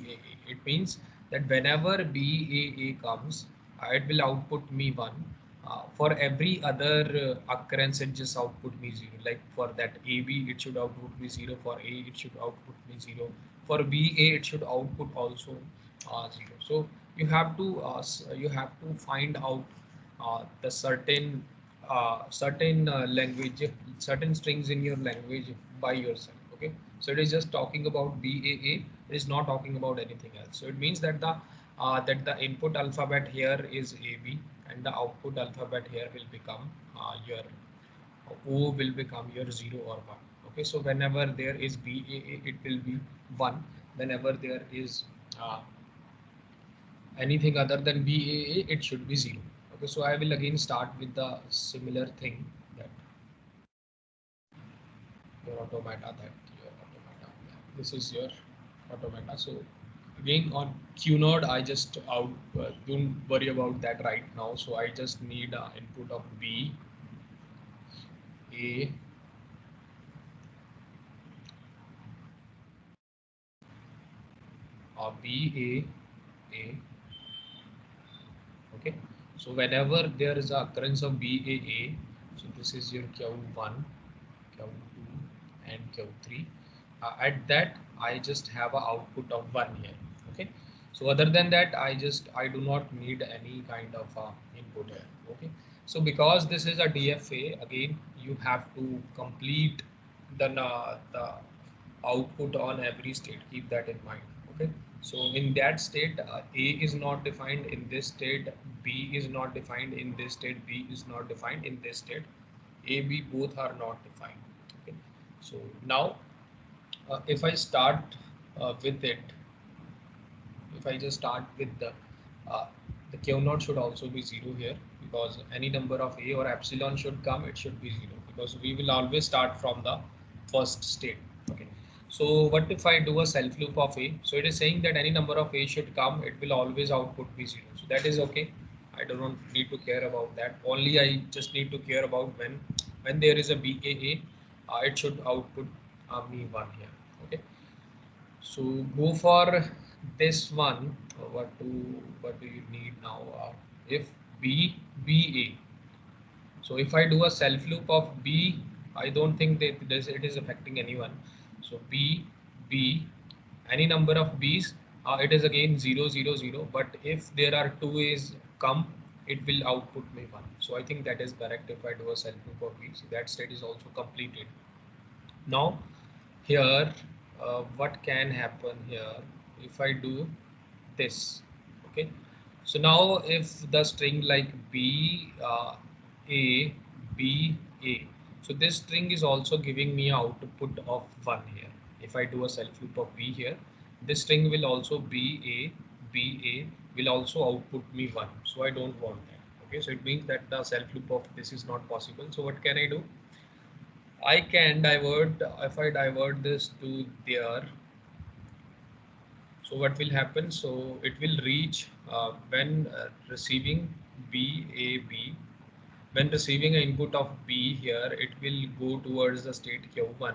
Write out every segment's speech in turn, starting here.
BAA. It means that whenever BAA comes, it will output me 1. For every other occurrence, it just output me 0. Like for that AB, it should output me 0. For A, it should output me 0. For BA, it should output also 0. So you have to find out the certain language, certain strings in your language by yourself. Okay, so it is just talking about BAA. It is not talking about anything else. So it means that the input alphabet here is AB, and the output alphabet here will become your O will become your 0 or 1. Okay, so whenever there is BAA, it will be 1. Whenever there is anything other than BAA, it should be 0. Okay, so I will again start with the similar thing, that your automata, this is your automata. So again on QNode, I just don't worry about that right now. So I just need input of B, A, A. Okay, so whenever there is a occurrence of BAA, so this is your Q1, Q2 and Q3. At that I just have a output of 1 here. Okay, so other than that I do not need any kind of input here. Okay, so because this is a DFA, again you have to complete the output on every state. Keep that in mind. Okay, so in that state, A is not defined. In this state, B is not defined. In this state, B is not defined. In this state, A, B both are not defined. Okay, so now if I start with it, if I just start with the Q naught should also be 0 here, because any number of A or epsilon should come, it should be 0, because we will always start from the first state. Okay, so what if I do a self loop of A? So it is saying that any number of A should come, it will always output be 0. So that is okay. I do not need to care about that. Only I just need to care about when there is a BAA, it should output me 1 here. Okay, so go for this one. What do you need now? If B A. So if I do a self loop of B, I don't think that it is affecting anyone. So B, any number of B's, it is again 0 0 0. But if there are two A's come, it will output me 1. So I think that is correct. If I do a self loop of B, so that state is also completed. Now here, what can happen here if I do this? Okay, so now if the string like B A B A, so this string is also giving me output of 1 here. If I do a self loop of B here, this string will also B A will also output me 1. So I don't want that. Okay, so it means that the self loop of this is not possible. So what can I do? I can divert. If I divert this to there, so what will happen? So it will reach when receiving BAB. When receiving an input of B here, it will go towards the state Q1,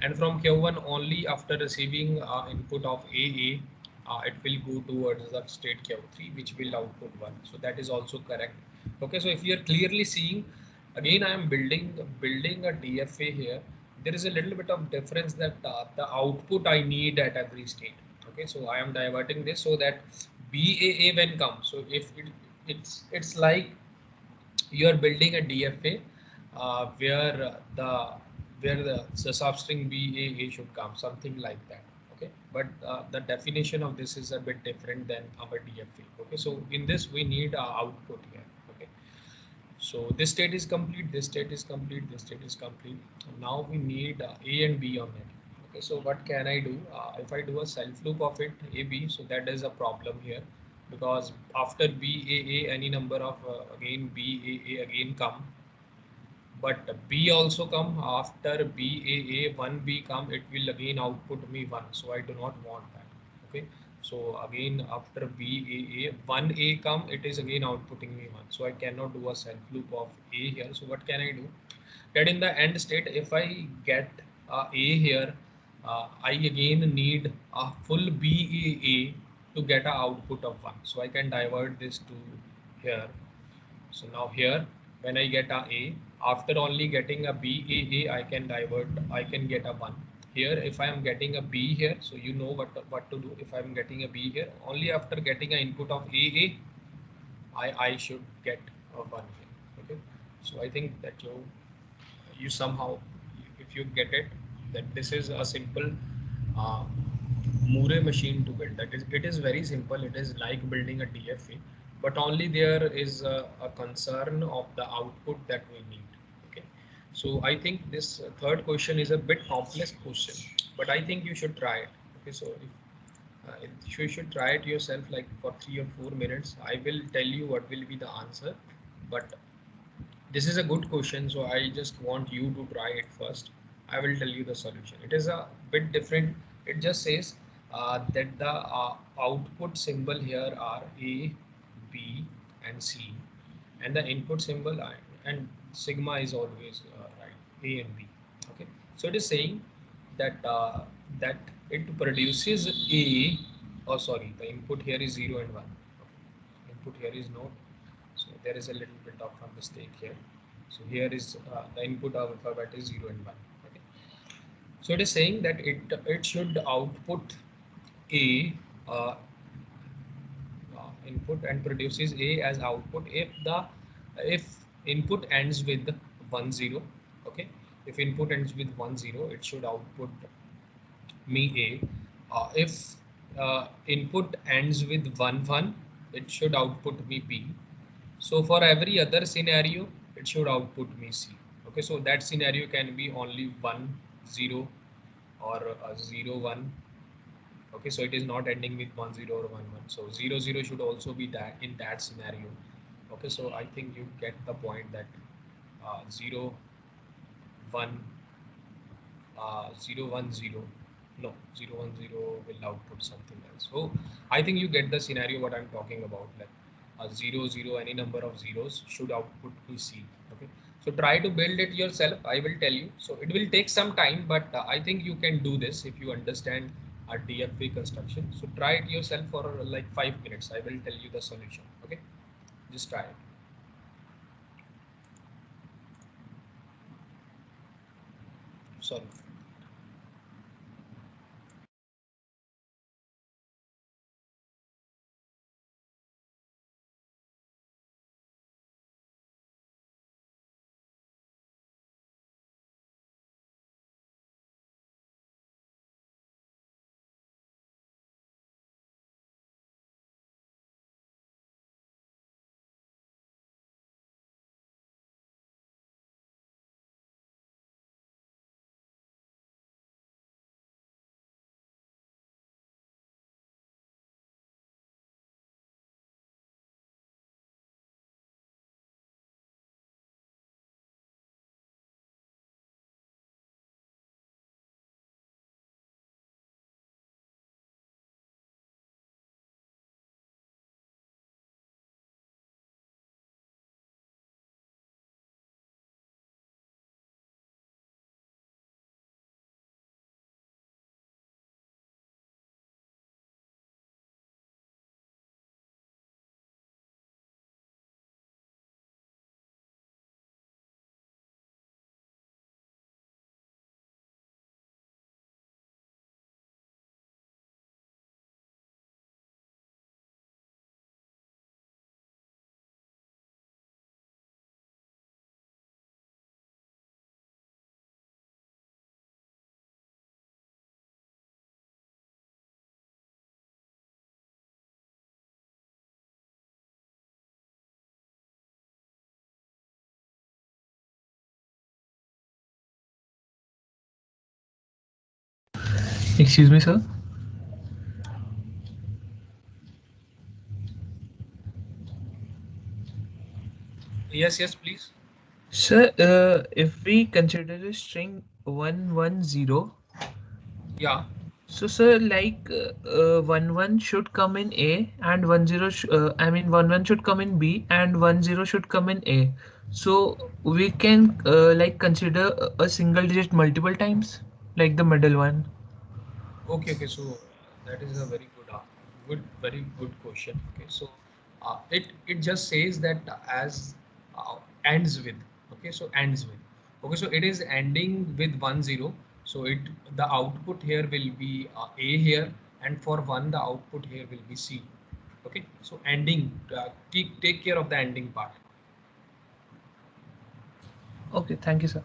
and from Q1 only after receiving input of AA, it will go towards the state Q3, which will output 1. So that is also correct. Okay, so if you are clearly seeing, again I am building a DFA here. There is a little bit of difference that the output I need at every state. Okay, so I am diverting this so that BAA when comes. So if it's like you are building a DFA where the substring BAA should come, something like that. Okay, but the definition of this is a bit different than our DFA. Okay, so in this we need output here. Okay, so this state is complete, this state is complete, this state is complete. Now we need A and B on it. Okay, so what can I do? If I do a self loop of it, AB, so that is a problem here, because after BAA, any number of again BAA again come, but B also come after BAA, 1B come, it will again output me 1. So I do not want that. Okay, so again after BAA, 1A come, it is again outputting me 1. So I cannot do a self loop of A here. So what can I do? That in the end state, if I get A here, I again need a full BAA to get an output of 1. So I can divert this to here. So now here, when I get a, after only getting a BAA, I can get a 1. Here, if I am getting a B here, so you know what to do. If I am getting a B here, only after getting an input of AA, I should get a 1 here. Okay. So I think that you somehow, if you get it, that this is a simple uh, Moore machine to build. That is, it is very simple. It is like building a DFA, but only there is a concern of the output that we need. Okay, so I think this third question is a bit complex question, but I think you should try it. Okay, so if you should try it yourself, like for 3 or 4 minutes. I will tell you what will be the answer, but this is a good question, so I just want you to try it first. I will tell you the solution. It is a bit different. It just says that the output symbol here are A, B, and C, and the input symbol and sigma is always right, A and B. Okay, so it is saying that that it produces A. Oh, sorry, the input here is 0 and 1. Okay. Input here is not, so there is a little bit of a mistake here. So here is the input of alphabet is 0 and 1. Okay. So it is saying that it should output a input and produces a as output if input ends with 1 0. Okay. If input ends with 1 0, it should output me a. If input ends with 1 1, it should output me b. So for every other scenario, it should output me C. Okay, so that scenario can be only 1 0 or 0 1. Okay, so it is not ending with 1 0 or 1 1. So 0 0 should also be that in that scenario. Okay, so I think you get the point that 0 1 0 1 0, no, 0 1 0 will output something else. So I think you get the scenario what I'm talking about, like 0 0, any number of zeros should output to C. Okay, so try to build it yourself. I will tell you, so it will take some time, but I think you can do this if you understand a DFA construction. So try it yourself for like 5 minutes. I will tell you the solution. Okay, just try it. Sorry. Excuse me, sir. Yes, yes, please. Sir, if we consider a string 110, Yeah. so sir, like 11 should come in A and 10 I mean 11 should come in B and 10 should come in A. So we can like consider a single digit multiple times, like the middle one. Okay, so that is a very good question. Okay, so it just says that as ends with. Okay, so ends with. Okay, so it is ending with 10. So the output here will be A here, and for 1 the output here will be C. Okay, so ending. Take care of the ending part. Okay, thank you, sir.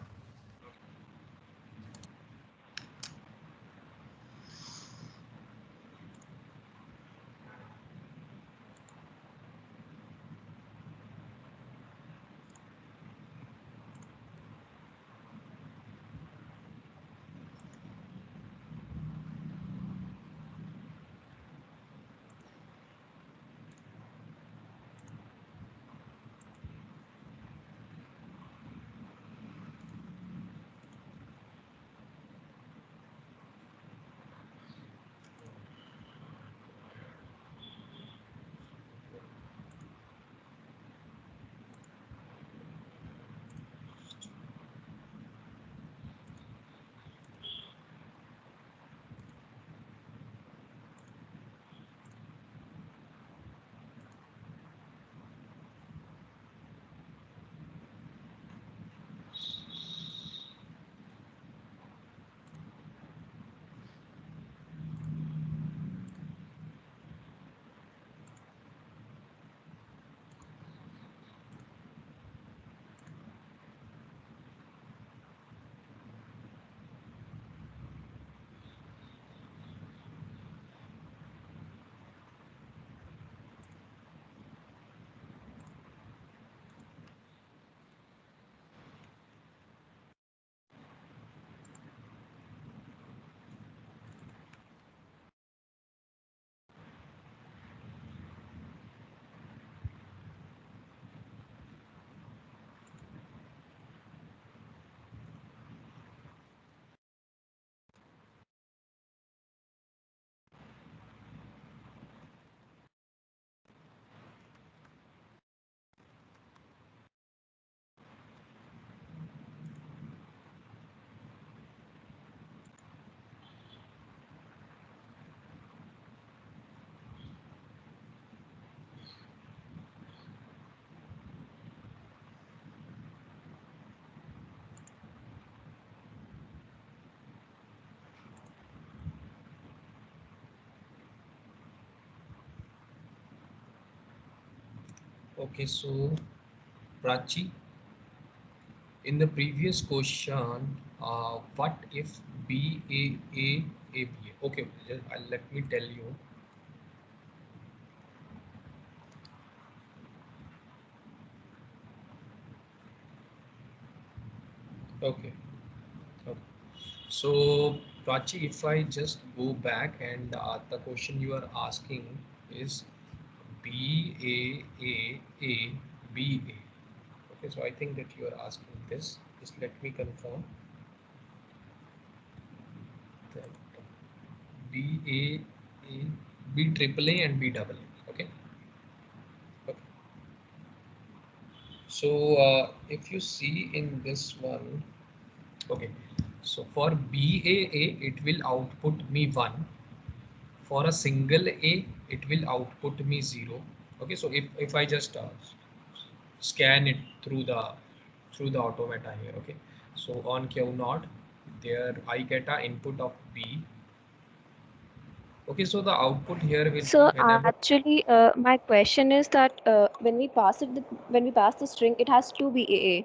Okay, so Prachi, in the previous question, what if B A A A B A? Okay, let me tell you. Okay, okay. So Prachi, if I just go back and the question you are asking is B A A A B A. Okay, so I think that you are asking this. Just let me confirm that B A A B triple A and B double A. Okay. Okay. So if you see in this one, okay. So for BAA, it will output me 1. For a single A, it will output me 0. Okay, so if I just scan it through the automata here, okay. So on Q naught, there I get a input of B. Okay, so the output here will be So whenever. actually, my question is that when we pass the string, it has two BAA.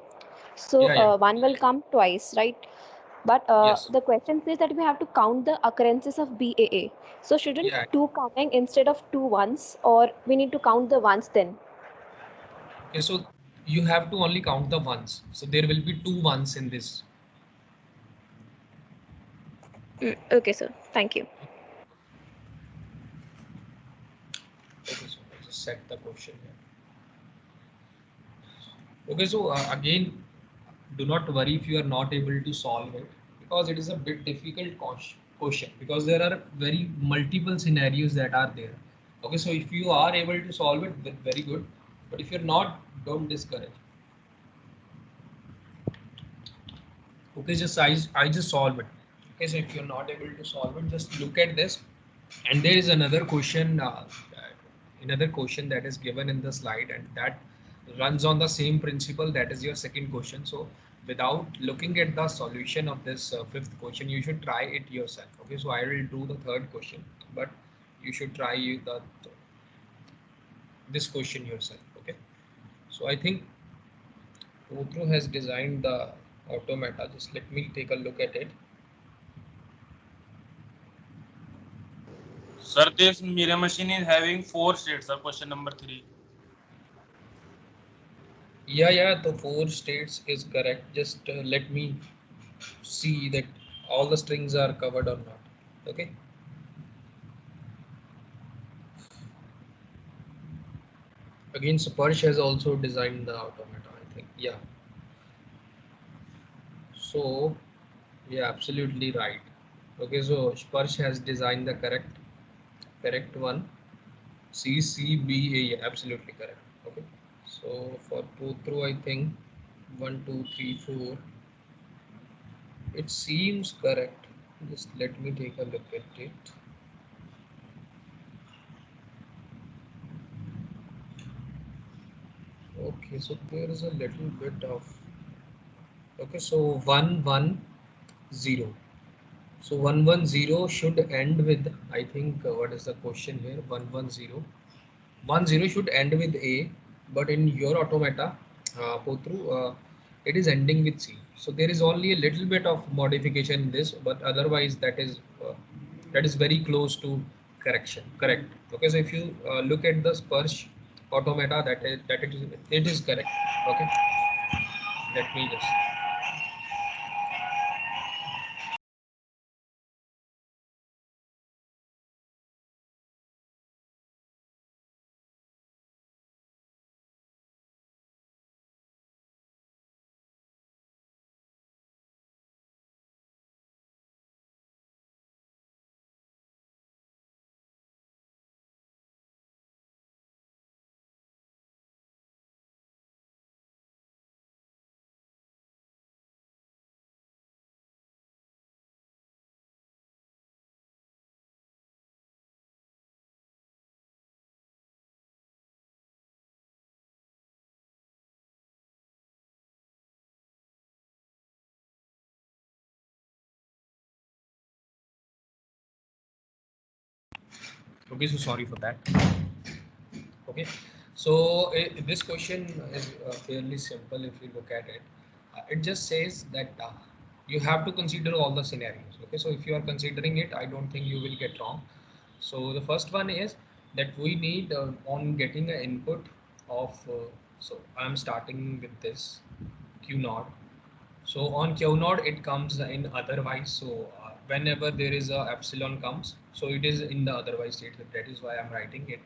So Yeah, yeah. one will come twice, right? But Yes. the question says that we have to count the occurrences of BAA. So shouldn't Yeah. two coming instead of two ones, or we need to count the ones then? Okay, so you have to only count the ones. So there will be two ones in this. Okay, sir. Thank you. Okay, so I just set the question here. Okay, so again, do not worry if you are not able to solve it, because it is a bit difficult question, because there are very multiple scenarios that are there. Okay, so if you are able to solve it, then very good. But if you're not, don't discourage. Okay, I just solve it. Okay, so if you're not able to solve it, just look at this. And there is another question that is given in the slide, and that runs on the same principle. That is your second question. So without looking at the solution of this fifth question, you should try it yourself. Okay, so I will do the third question, but you should try this question yourself. Okay, so I think Otro has designed the automata. Just let me take a look at it. Sir, this mirror machine is having 4 states, sir. Question number 3. Yeah, the 4 states is correct. Just let me see that all the strings are covered or not. Okay. Again, Sparsh has also designed the automata, I think. Yeah. So, yeah, absolutely right. Okay, so Sparsh has designed the correct one. CCBA, yeah, absolutely correct. Okay. So for Putru, I think 1, 2, 3, 4. It seems correct. Just let me take a look at it. Okay, so there is a little bit of, okay, so 110. So 110 should end with, I think, what is the question here? 110. 10 should end with A, but in your automata, Potru, it is ending with C. So there is only a little bit of modification in this, but otherwise that is very close to correct. Okay, so if you look at the Sparsh automata, it is correct. Okay, let me just. Okay, so sorry for that. Okay, so this question is fairly simple if you look at it. It just says that you have to consider all the scenarios. Okay, so if you are considering it, I don't think you will get wrong. So the first one is that we need on getting an input of, so I'm starting with this Q node. So on Q node it comes in otherwise. So whenever there is a epsilon comes, so it is in the otherwise state. That is why I'm writing it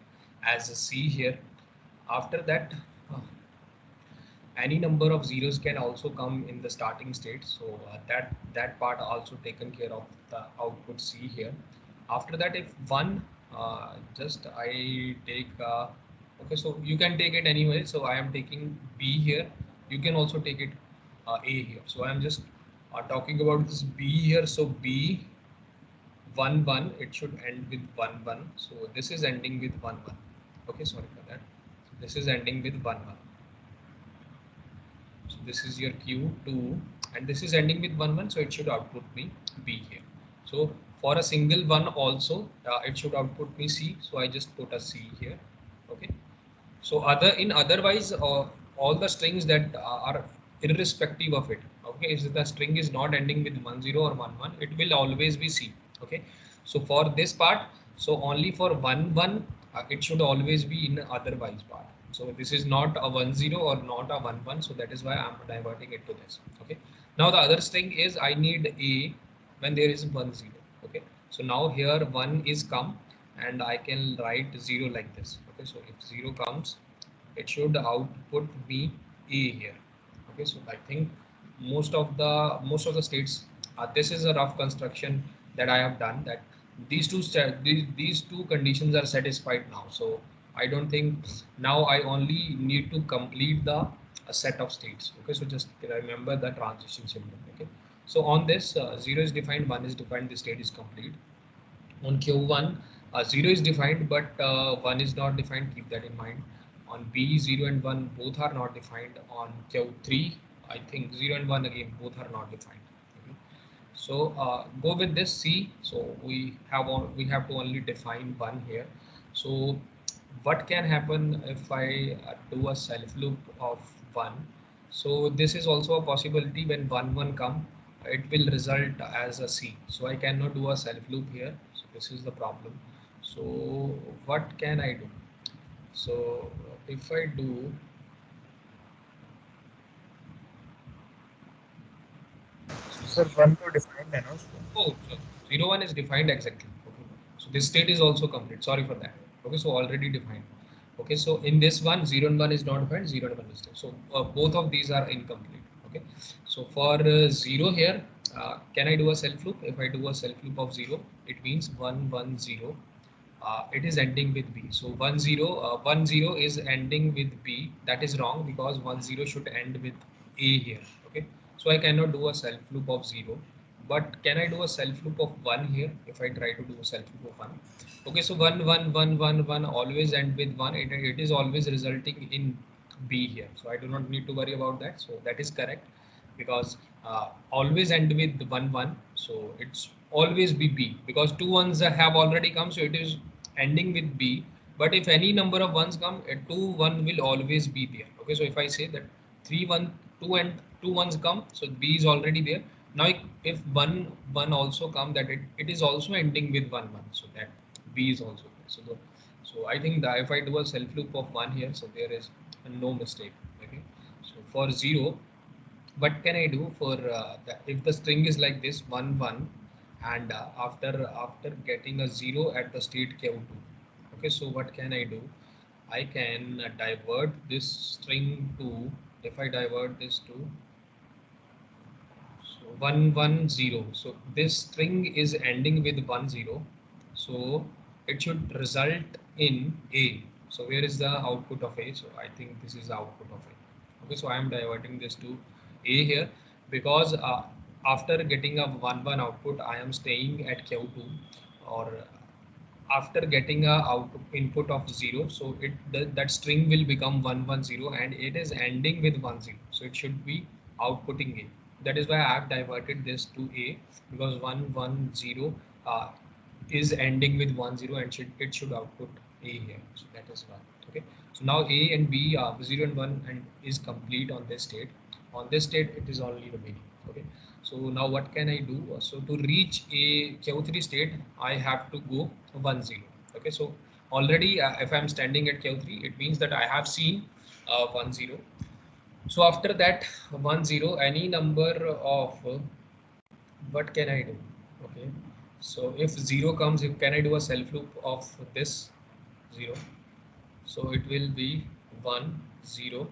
as a C here. After that, any number of zeros can also come in the starting state. So that part also taken care of the output C here. After that, if one, just I take, okay, so you can take it anyway. So I am taking B here. You can also take it A here. So I am just talking about this B here. So B 1 1, it should end with 1 1. So this is ending with 1 1. Okay, sorry for that. This is ending with 1 1. So this is your Q2, and this is ending with 1 1. So it should output me B here. So for a single one also, it should output me C. So I just put a C here. Okay. So otherwise, all the strings that are irrespective of it. Okay, if the string is not ending with 1 0 or 1 1, it will always be C. Okay. So for this part, so only for 1 1, it should always be in otherwise part. So this is not a 1 0 or not a 1 1. So that is why I'm diverting it to this. Okay. Now the other string is I need A when there is 1 0. Okay. So now here 1 is come, and I can write 0 like this. Okay. So if 0 comes, it should output me A here. Okay. So I think most of the states, this is a rough construction that I have done, that these two conditions are satisfied now. So I don't think now I only need to complete the set of states. Okay, so just remember the transition symbol. Okay, So on this, 0 is defined, 1 is defined, the state is complete. On Q1, 0 is defined, but 1 is not defined. Keep that in mind. On B, 0 and 1 both are not defined. On Q3, I think 0 and 1 again both are not defined. Okay. So go with this C. So we have to only define 1 here. So what can happen if I do a self loop of 1? So this is also a possibility. When 1 1 come, it will result as a C. So I cannot do a self loop here. So this is the problem. So what can I do? So if I do, Sir, one to define है ना उसको. oh, so 0 1 is defined exactly. Okay. So this state is also complete. Sorry for that. Okay, so already defined. Okay, so in this one, 0 and 1 is not defined, 0 and 1 is there. So both of these are incomplete. Okay, so for 0 here, can I do a self loop? If I do a self loop of 0, it means 1 1 0. It is ending with B. So 1 0, 1 0 is ending with B. That is wrong because 1 0 should end with A here. Okay, so I cannot do a self loop of 0. But can I do a self loop of 1 here if I try to do a self loop of 1? Okay, so 1 1 1 1 1 always end with 1. It is always resulting in B here. So I do not need to worry about that. So that is correct because always end with 1 1. So it's always be B because two ones have already come. So it is ending with B. But if any number of ones come, a 2 1 will always be there. Okay, so if I say that 3 1 2 and 2 ones come, so B is already there. Now if 1 1 also come, that it is also ending with 1 1. So that B is also there. So I think that if I do a self loop of 1 here, so there is no mistake. Okay, so for 0, what can I do for if the string is like this 1 1 and after getting a 0 at the state q2. Okay, so what can I do? I can divert this string to, if I divert this to, so 1 1 0. So this string is ending with 1 0. So it should result in A. So where is the output of A? So I think this is the output of A. Okay, so I am diverting this to A here because after getting a 1 1 output, I am staying at Q2, or after getting a input of 0, so that string will become 110 and it is ending with 10, so it should be outputting A. That is why I have diverted this to A, because 110 is ending with 10 and it should output A here. So that is one. Okay, so now A and B, 0 and 1 and is complete on this state. On this state it is only remaining. Okay, so now what can I do? So to reach a Q3 state, I have to go 1 0. Okay, so already if I'm standing at Q3, it means that I have seen 1 0. So after that 1 0, any number of what can I do? Okay, so if 0 comes, if can I do a self loop of this 0? So it will be 1 0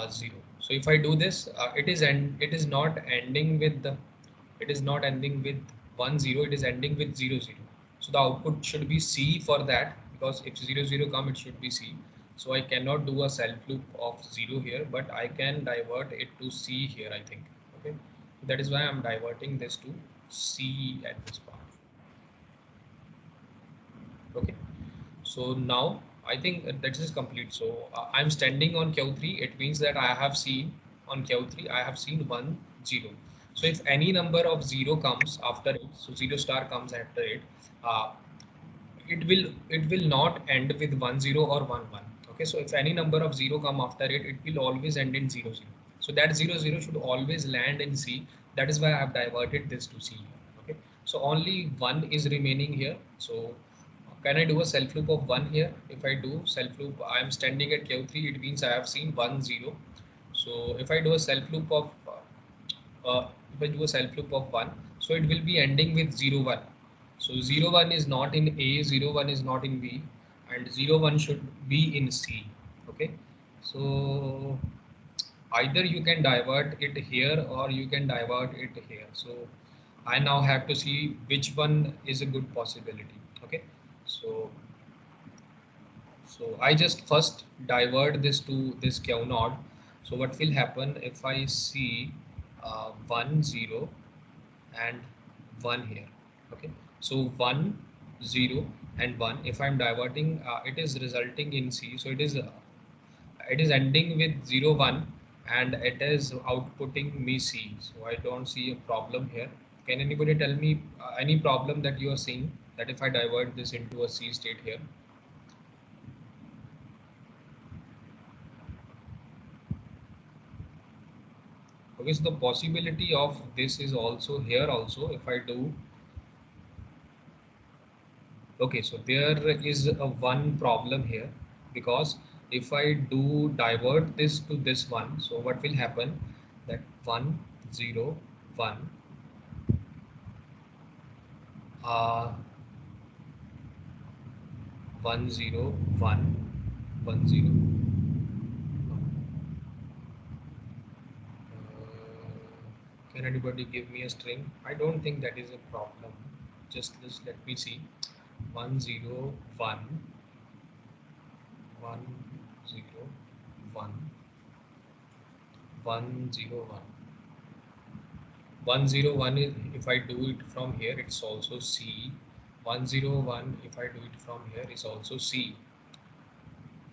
0. So if I do this, it is not ending with the, it is not ending with 1 0, it is ending with 0 0. So the output should be C for that, because if 0 0 come, it should be C. So I cannot do a self loop of 0 here, but I can divert it to C here, I think. Okay, that is why I'm diverting this to C at this part. Okay, so now I think that is complete. So I'm standing on Q3. It means that I have seen on Q3, I have seen 1 0. So if any number of 0 comes after it, so 0 star comes after it, uh, it will not end with 1 0 or 1 1. Okay, so if any number of 0 come after it, it will always end in 0 0. So that 0 0 should always land in C. That is why I have diverted this to C. Okay, so only 1 is remaining here. So can I do a self loop of 1 here? If I do self loop, I am standing at Q3, it means I have seen 1 0. So if I do a self loop of if I do a self loop of 1, so it will be ending with 0 1. So 0 1 is not in A, 0 1 is not in B, and 0 1 should be in C. Okay, so either you can divert it here or you can divert it here. So I now have to see which one is a good possibility. Okay, so I just first divert this to this Q node. So what will happen if I see 1 0 and 1 here. Okay, so 1 0 and 1, if I'm diverting, it is resulting in C, so it is ending with 0 1 and it is outputting me C, so I don't see a problem here. Can anybody tell me any problem that you are seeing, that if I divert this into a C state here? Okay, so the possibility of this is also here also, if I do. Okay, so there is a one problem here, because if I do divert this to this one, so what will happen, that 1 0 1 1 0 1 1 0 can anybody give me a string? I don't think that is a problem. Just let me see. 1 0 1 1 0 1 1 0 1 1 0 1 is, if I do it from here, it's also C. 1 0 1, if I do it from here, is also C.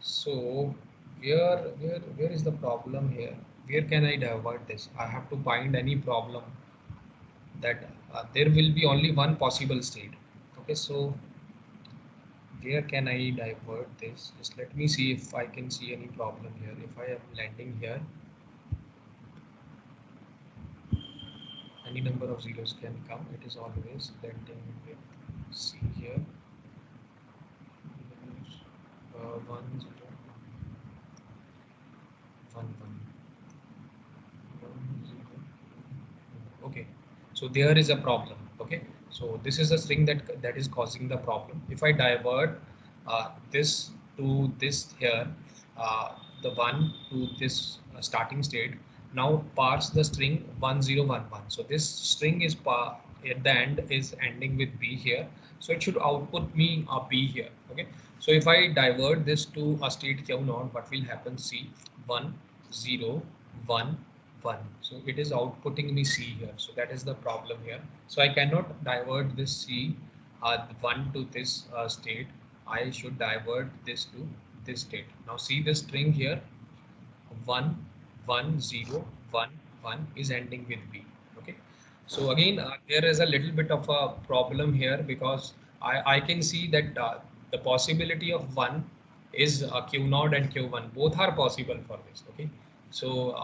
So where is the problem here? Where can I divert this? I have to find any problem that there will be only one possible state. Okay, so where can I divert this? Just let me see if I can see any problem here. If I am landing here, any number of zeros can come. It is always landing with C here. 1 0 1 1 1 0. Okay, so there is a problem. Okay, so this is the string that is causing the problem. If I divert this to this here, the one to this starting state, now parse the string 1011. So this string is at the end is ending with B here, so it should output me a B here. Okay, so if I divert this to a state Q0, what will happen? See, 1 0 1 1, so it is outputting me C here, so that is the problem here. So I cannot divert this C 1 to this state. I should divert this to this state. Now see this string here, 1 1 0 1 1 is ending with B. Okay, so again there is a little bit of a problem here, because I can see that the possibility of 1 is Q0 and Q1, both are possible for this. Okay, so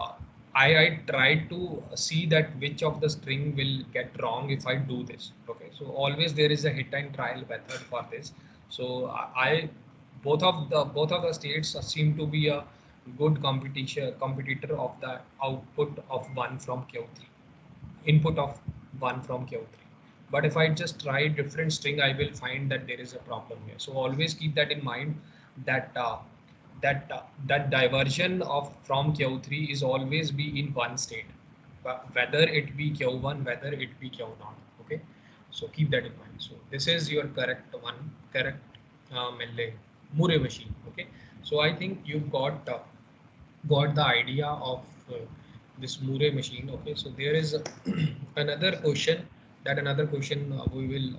I tried to see that which of the string will get wrong if I do this. Okay, so always there is a hit and trial method for this. So I both of the states seem to be a good competitor of the output of 1 from Q3, input of 1 from Q3. But if I just try different string, I will find that there is a problem here. So always keep that in mind, that that diversion of from Q3 is always be in one state, whether it be Q1, whether it be Q0. Okay, so keep that in mind. So this is your correct one, correct Murray machine. Okay, so I think you've got the idea of this Murray machine. Okay, so there is another question, we will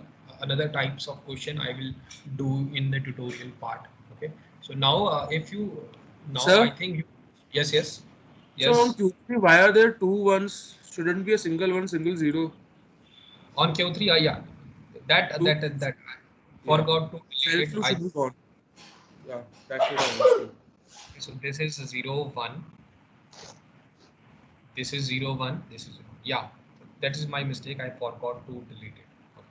another types of question I will do in the tutorial part. Okay, so now if you now Sir? I think you, yes So on Q3, why are there two ones? Shouldn't be a single one, single zero. on Q3, yeah, that Two- I forgot to delete Self it. should be gone. Yeah, that's what I understood. So this is 0 1, this is 0 1, this is 0. Yeah, that is my mistake, I forgot to delete it. Okay.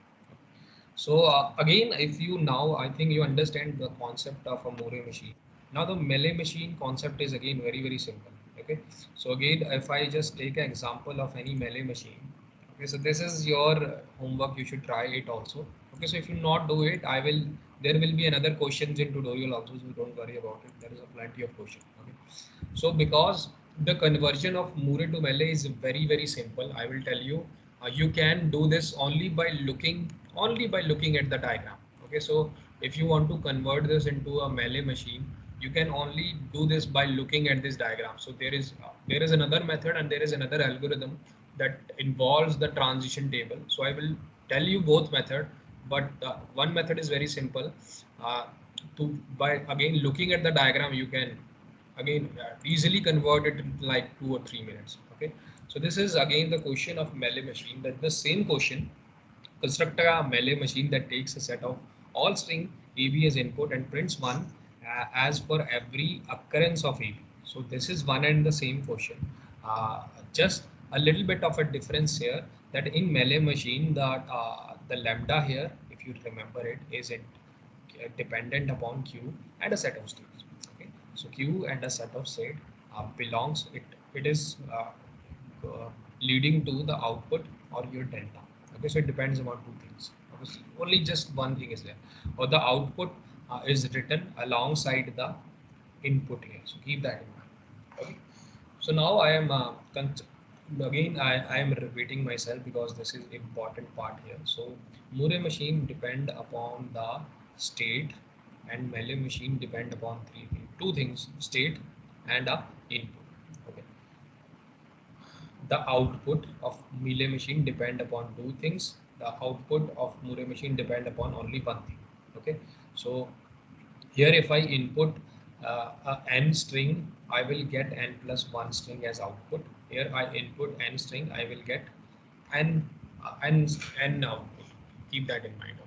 So again, if you now, I think you understand the concept of a Murray machine. Now the Melee machine concept is again very simple. Okay, so again, if I just take an example of any Melee machine. Okay, so this is your homework, you should try it also. Okay, so if you not do it, there will be another questions in tutorial also, so don't worry about it, there is a plenty of question. Okay, so because the conversion of Murray to Melee is very simple, I will tell you. You can do this only by looking at the diagram. Okay, so if you want to convert this into a Melee machine, you can only do this by looking at this diagram. So there is another method and there is another algorithm that involves the transition table. So I will tell you both method, but one method is very simple. To by again looking at the diagram, you can again easily convert it in like 2 or 3 minutes. Okay, so this is again the question of melee machine. That the same question, construct a melee machine that takes a set of all string AB as input and prints one as per every occurrence of AB. So this is one and the same question. Just a little bit of a difference here, that in melee machine the lambda here, if you remember it, is dependent upon Q and a set of states. Okay, so Q and a set of state belongs it is leading to the output or your delta. Okay, so it depends upon two things. Obviously, only just one thing is there, or the output is written alongside the input here. So keep that in mind. Okay. So now I am again I am repeating myself because this is important part here. So Moore machine depend upon the state and melee machine depend upon two things: state and a input. Okay. The output of melee machine depend upon two things. The output of Moore machine depend upon only one thing. Okay. So here if I input a n string, I will get n plus 1 string as output. Here I input n string, I will get n n output. Keep that in mind.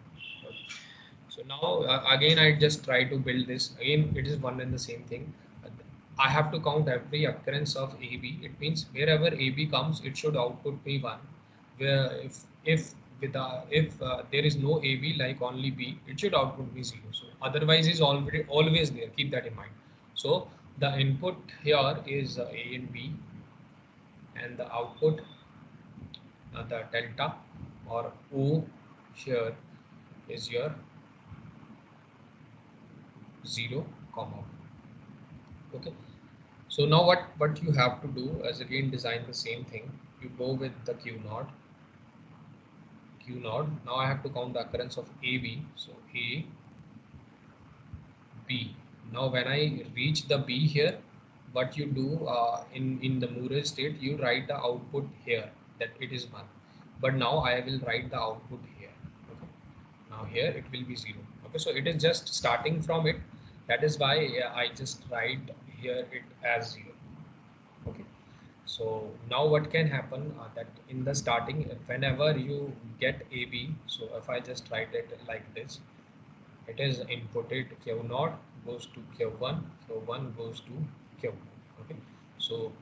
So now again I just try to build this. Again it is one and the same thing. I have to count every occurrence of AB. It means wherever AB comes, it should output me 1. Where if there is no AB, like only B, it should output me 0. So otherwise is already always there. Keep that in mind. So the input here is A and B, and the output the delta or O here is your 0, comma. Okay. So now what you have to do is again design the same thing. You go with the Q node. Now I have to count the occurrence of AB. So A, B. Now when I reach the B here, what you do in the Moore state, you write the output here that it is 1. But now I will write the output here. Okay. Now here it will be 0. Okay. So it is just starting from it. That is why I just write here it as 0. Okay. So now what can happen that in the starting, whenever you get AB, so if I just write it like this, it is inputted Q0 goes to Q1, Q1 goes to Q2. Okay. So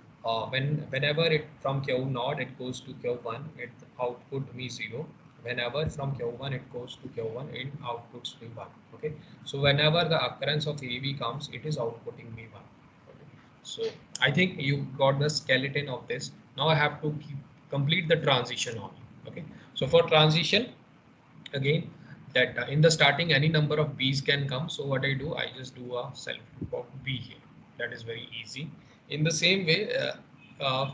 whenever it from Q0 it goes to Q1, it output me 0. Whenever from Q1 it goes to Q1, it outputs me 1. Okay. So whenever the occurrence of AB comes, it is outputting me 1. So I think you got the skeleton of this. Now I have to complete the transition on. Okay. So for transition, again, that in the starting any number of B's can come. So what I do, I just do a self loop of B here. That is very easy. In the same way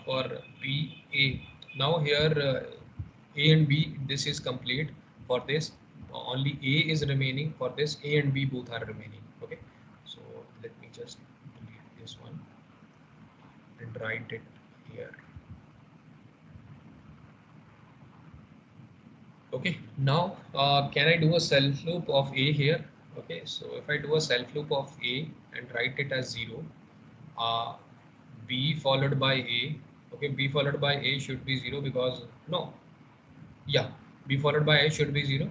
for B, A. Now here A and B, this is complete. For this, only A is remaining. For this, A and B both are remaining. Okay. So let me just delete this one and write it here. Okay, now can I do a self loop of A here? Okay, so if I do a self loop of A and write it as 0, B followed by A, okay, B followed by A should be 0 because no, yeah, B followed by A should be 0,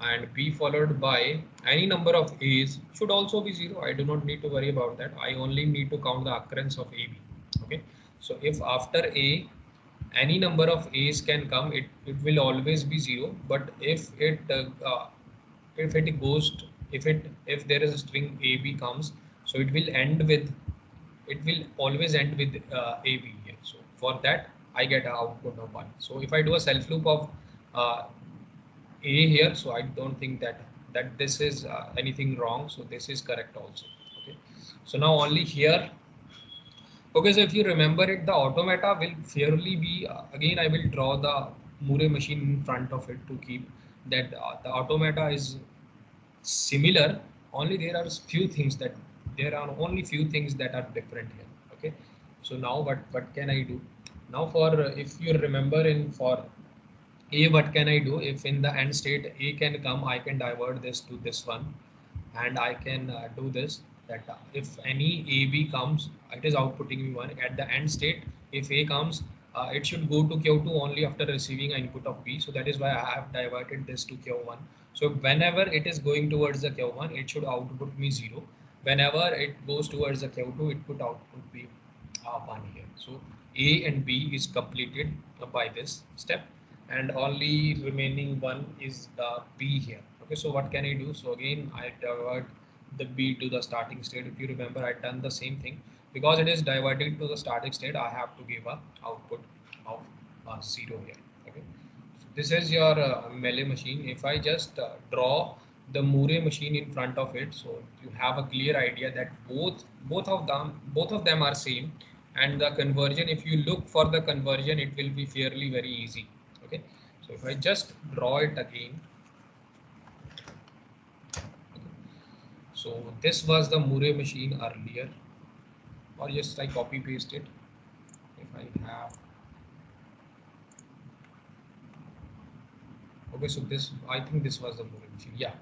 and B followed by any number of A's should also be 0. I do not need to worry about that. I only need to count the occurrence of AB. Okay, so if after A any number of A's can come, it will always be 0. But if it goes to, if there is a string AB comes, so it will always end with AB here. So for that I get an output of 1. So if I do a self loop of A here, so I don't think that this is anything wrong. So this is correct also. Okay. So now only here. Okay, so if you remember it, the automata will fairly be, again, I will draw the Moore machine in front of it to keep that the automata is similar, only there are only few things that are different here. Okay, so now what can I do? Now for if you remember in for A, what can I do? If in the end state A can come, I can divert this to this one, and I can do this, that if any AB comes, it is outputting me 1 at the end state. If A comes, it should go to Q2 only after receiving an input of B. So that is why I have diverted this to Q1. So whenever it is going towards the Q1, it should output me 0. Whenever it goes towards the Q2, it could output me 1 here. So A and B is completed by this step, and only remaining one is the B here. Okay, so what can I do? So again, I divert the B to the starting state. If you remember, I done the same thing. Because it is diverted to the starting state, I have to give a output of 0 here. Okay, so this is your melee machine. If I just draw the Moore machine in front of it, so you have a clear idea that both of them are same, and the conversion, if you look for the conversion, it will be fairly very easy. Okay, so if I just draw it again, so this was the Moore machine earlier, or just I copy paste it. If I have, okay, so this, I think this was the Moore machine, yeah.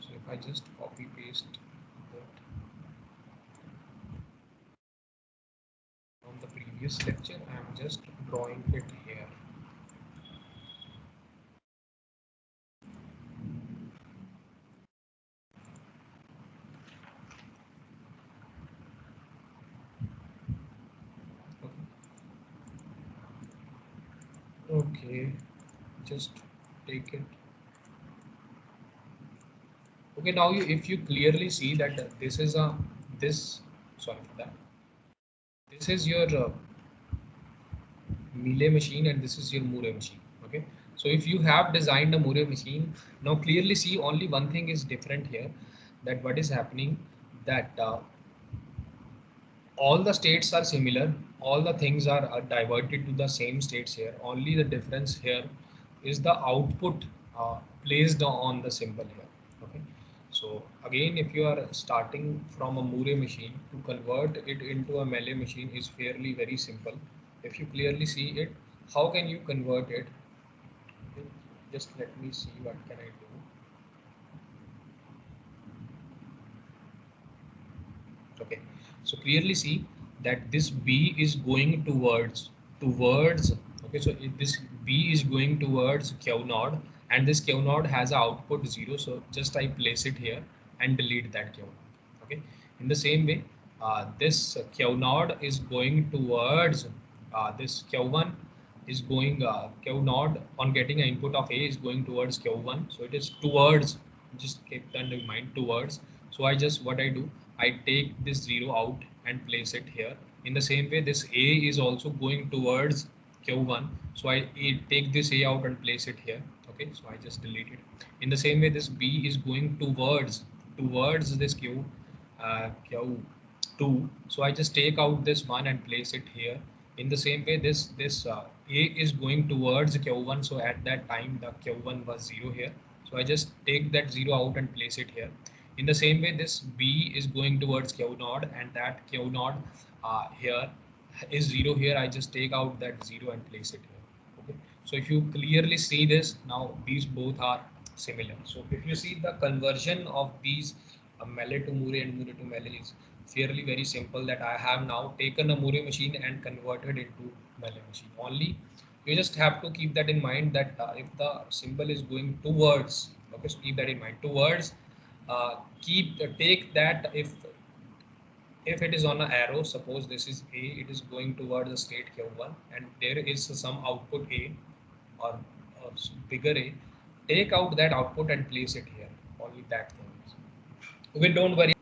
So if I just copy paste that from the previous lecture, I am just drawing it here. Okay, just take it. Okay, now if you clearly see that this is a sorry for that, this is your Mealy machine and this is your Moore machine. Okay, so if you have designed a Moore machine, now clearly see only one thing is different here, that what is happening, that all the states are similar, all the things are diverted to the same states here. Only the difference here is the output placed on the symbol here. Okay, so again, if you are starting from a Moore machine, to convert it into a melee machine is fairly very simple. If you clearly see it, how can you convert it? Okay, just let me see what can I do. Okay, so clearly see that this B is going towards okay, so this B is going towards Q node, and this Q node has a output 0, so just I place it here and delete that Q node. Okay, in the same way, this Q node is going towards this Q1 is going Q node on getting an input of A is going towards Q1, so it is towards, just keep that in mind, towards. So I just, what I do, I take this 0 out and place it here. In the same way, this A is also going towards Q1, so I take this A out and place it here. Okay, so I just delete it. In the same way, this B is going towards this Q2, so I just take out this one and place it here. In the same way, this A is going towards Q1, so at that time the Q1 was 0 here, so I just take that 0 out and place it here. In the same way, this B is going towards Q node, and that Q node here is 0 here. I just take out that 0 and place it here. Okay, so if you clearly see this, now these both are similar. So if you see the conversion of these melee to Moore and Moore to melee is fairly very simple, that I have now taken a Moore machine and converted it to melee machine. Only you just have to keep that in mind, that if the symbol is going towards, okay, so keep that in mind, towards, take that, if it is on an arrow, suppose this is A, it is going towards the state Q1, and there is some output A, or bigger A, take out that output and place it here. Only that thing. Okay, don't worry.